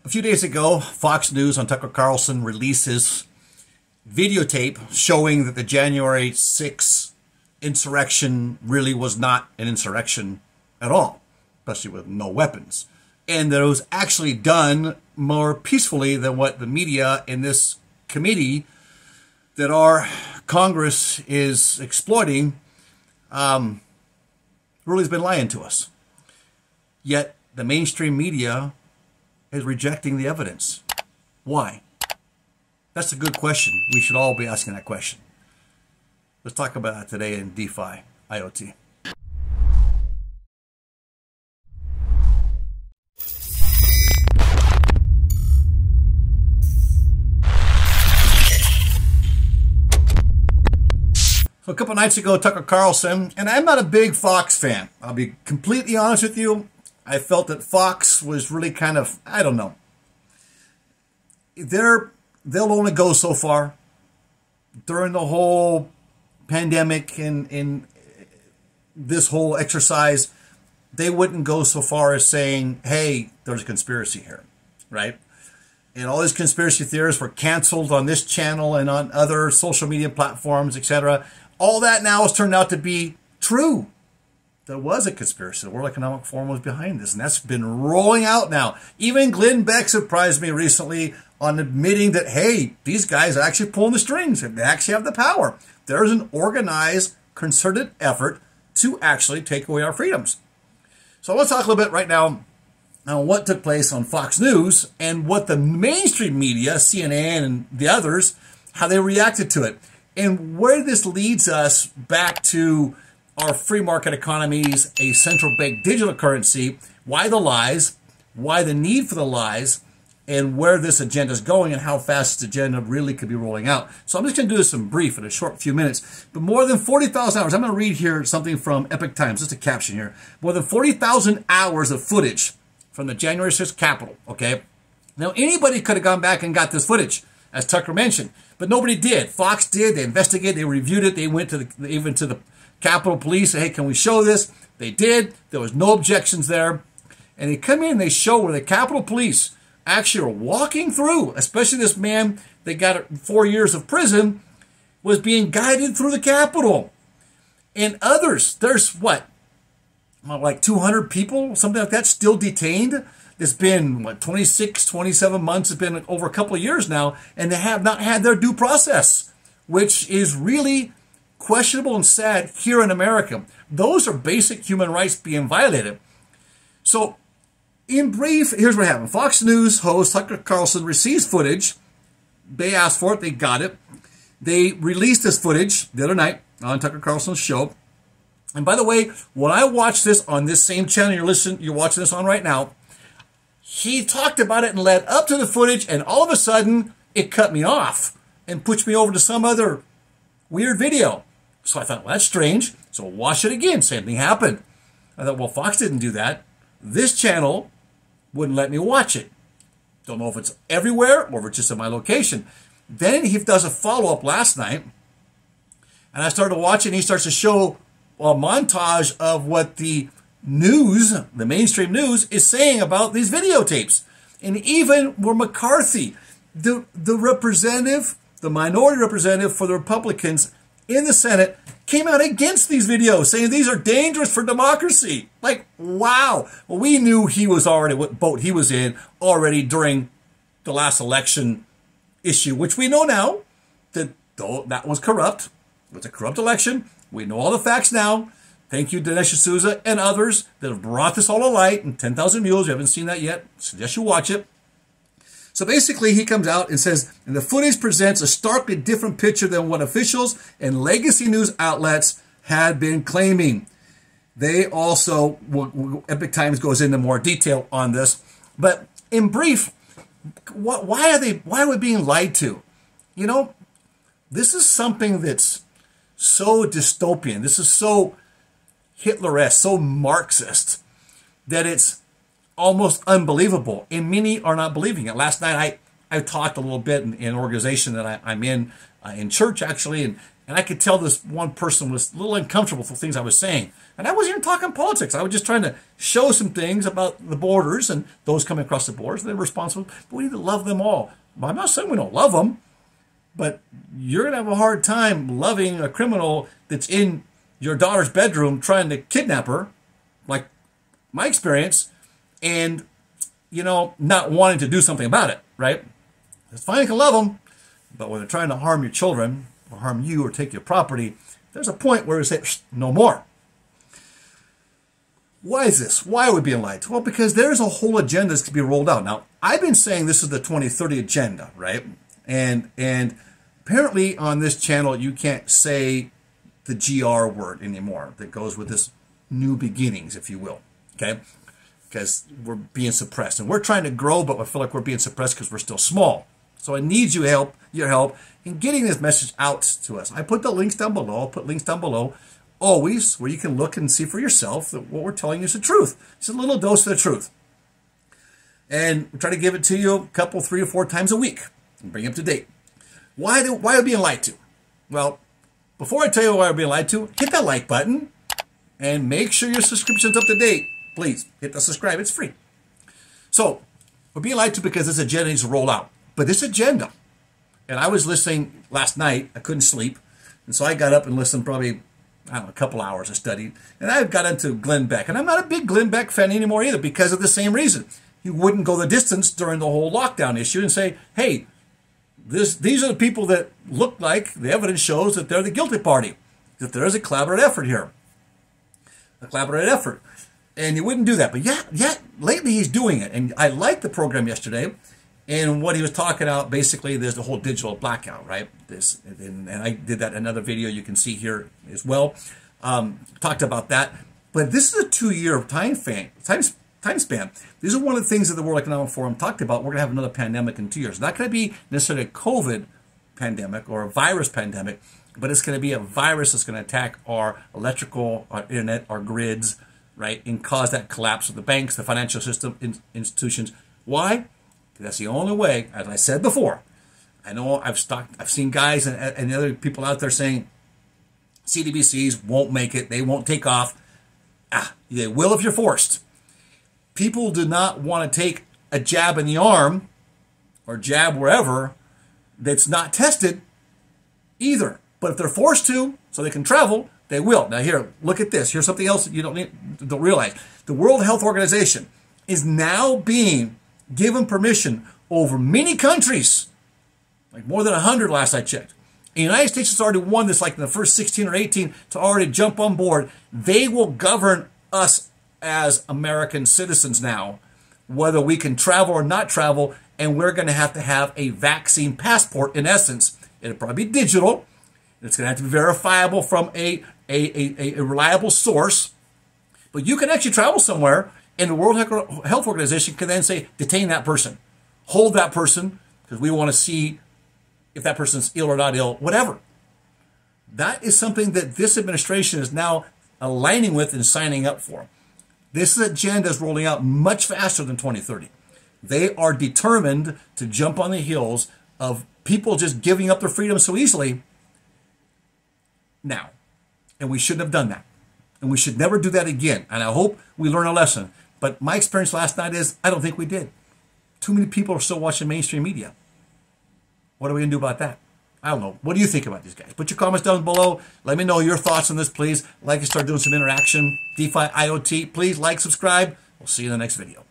A few days ago, Fox News on Tucker Carlson releases videotape showing that the January 6th insurrection really was not an insurrection at all, especially with no weapons. And that it was actually done more peacefully than what the media in this committee that our Congress is exploiting really has been lying to us. Yet the mainstream media is rejecting the evidence. Why? That's a good question. We should all be asking that question. Let's talk about that today in DeFi IoT. So a couple nights ago, Tucker Carlson, and I'm not a big Fox fan. I'll be completely honest with you. I felt that Fox was really kind of, I don't know. They'll only go so far. During the whole pandemic and in this whole exercise, they wouldn't go so far as saying, hey, there's a conspiracy here, right? And all these conspiracy theorists were canceled on this channel and on other social media platforms, etc. All that now has turned out to be true. There was a conspiracy. The World Economic Forum was behind this, and that's been rolling out now. Even Glenn Beck surprised me recently on admitting that, hey, these guys are actually pulling the strings, and they actually have the power. There's an organized, concerted effort to actually take away our freedoms. So let's talk a little bit right now on what took place on Fox News and what the mainstream media, CNN and the others, how they reacted to it, and where this leads us back to our free market economies, a central bank digital currency, why the lies, why the need for the lies, and where this agenda is going and how fast this agenda really could be rolling out. So I'm just going to do this in brief in a short few minutes. But more than 40,000 hours, I'm going to read here something from Epic Times, just a caption here. More than 40,000 hours of footage from the January 6th Capitol, okay? Now, anybody could have gone back and got this footage, as Tucker mentioned, but nobody did. Fox did. They investigated. They reviewed it. They went to even to the Capitol Police, hey, can we show this? They did. There was no objections there. And they come in and they show where the Capitol Police actually are walking through, especially this man that got 4 years of prison, was being guided through the Capitol. And others, there's what, like 200 people, something like that, still detained. It's been, what, 26, 27 months. It's been over a couple of years now, and they have not had their due process, which is really questionable and sad here in America. Those are basic human rights being violated. So, in brief, here's what happened. Fox News host Tucker Carlson receives footage. They asked for it. They got it. They released this footage the other night on Tucker Carlson's show. And by the way, when I watched this on this same channel you're watching this on right now, he talked about it and led up to the footage, and all of a sudden, it cut me off and pushed me over to some other weird video. So I thought, well, that's strange. So watch it again. Same thing happened. I thought, well, Fox didn't do that. This channel wouldn't let me watch it. Don't know if it's everywhere or if it's just in my location. Then he does a follow-up last night, and I started watching. He starts to show a montage of what the news, the mainstream news, is saying about these videotapes. And even where McCarthy, the representative, the minority representative for the Republicans in the Senate, came out against these videos, saying these are dangerous for democracy. Like, wow. Well, we knew he was already, what boat he was in already during the last election issue, which we know now that that was corrupt. It was a corrupt election. We know all the facts now. Thank you, Dinesh D'Souza and others that have brought this all to light. And 10,000 Mules, you haven't seen that yet. Suggest you watch it. So basically, he comes out and says, and the footage presents a starkly different picture than what officials and legacy news outlets had been claiming. They also, Epic Times goes into more detail on this. But in brief, why are we being lied to? You know, this is something that's so dystopian. This is so Hitler-esque, so Marxist, that it's almost unbelievable, and many are not believing it. Last night, I talked a little bit in an organization that I'm in church, actually, And I could tell this one person was a little uncomfortable for things I was saying. And I wasn't even talking politics. I was just trying to show some things about the borders and those coming across the borders. They're responsible. But we need to love them all. Well, I'm not saying we don't love them, but you're going to have a hard time loving a criminal that's in your daughter's bedroom trying to kidnap her, like my experience, and, you know, not wanting to do something about it, right? It's fine, you can love them, but when they're trying to harm your children or harm you or take your property, there's a point where you say, no more. Why is this? Why are we being lied to? Well, because there's a whole agenda that's to be rolled out. Now, I've been saying this is the 2030 agenda, right? And apparently on this channel, you can't say the GR word anymore that goes with this new beginnings, if you will, okay? Because we're being suppressed. And we're trying to grow, but I feel like we're being suppressed because we're still small. So I need your help in getting this message out to us. I put the links down below. I'll put links down below always where you can look and see for yourself that what we're telling you is the truth. It's a little dose of the truth. And we try to give it to you a couple, 3 or 4 times a week and bring you up to date. Why are we being lied to? Well, before I tell you why we're being lied to, hit that like button and make sure your subscription's up to date. Please hit the subscribe. It's free. So we're being lied to because this agenda needs to roll out. But this agenda, and I was listening last night. I couldn't sleep. And so I got up and listened probably, I don't know, a couple hours. I studied. And I got into Glenn Beck. And I'm not a big Glenn Beck fan anymore either because of the same reason. He wouldn't go the distance during the whole lockdown issue and say, hey, these are the people that look like the evidence shows that they're the guilty party, that there is a collaborative effort here. A collaborative effort. And he wouldn't do that. But yet lately he's doing it. And I liked the program yesterday. And what he was talking about, basically, there's the whole digital blackout, right? And I did that in another video you can see here as well. Talked about that. But this is a 2-year time span. These are one of the things that the World Economic Forum talked about. We're going to have another pandemic in 2 years. Not going to be necessarily a COVID pandemic or a virus pandemic, but it's going to be a virus that's going to attack our electrical, our internet, our grids, right? And cause that collapse of the banks, the financial system, institutions. Why? That's the only way, as I said before. I know I've seen guys and other people out there saying CDBCs won't make it. They won't take off. They will if you're forced. People do not want to take a jab in the arm or jab wherever that's not tested either. But if they're forced to, so they can travel, they will. Now here, look at this. Here's something else that you don't realize. The World Health Organization is now being given permission over many countries, like more than 100 last I checked. The United States has already won this, like in the first 16 or 18, to already jump on board. They will govern us as American citizens now, whether we can travel or not travel, and we're going to have a vaccine passport in essence. It'll probably be digital. It's going to have to be verifiable from a reliable source. But you can actually travel somewhere, and the World Health Organization can then say, detain that person, hold that person, because we want to see if that person's ill or not ill, whatever. That is something that this administration is now aligning with and signing up for. This agenda is rolling out much faster than 2030. They are determined to jump on the heels of people just giving up their freedom so easily now. And we shouldn't have done that. And we should never do that again. And I hope we learn a lesson. But my experience last night is I don't think we did. Too many people are still watching mainstream media. What are we going to do about that? I don't know. What do you think about these guys? Put your comments down below. Let me know your thoughts on this, please. Like and start doing some interaction. DeFi, IoT. Please like, subscribe. We'll see you in the next video.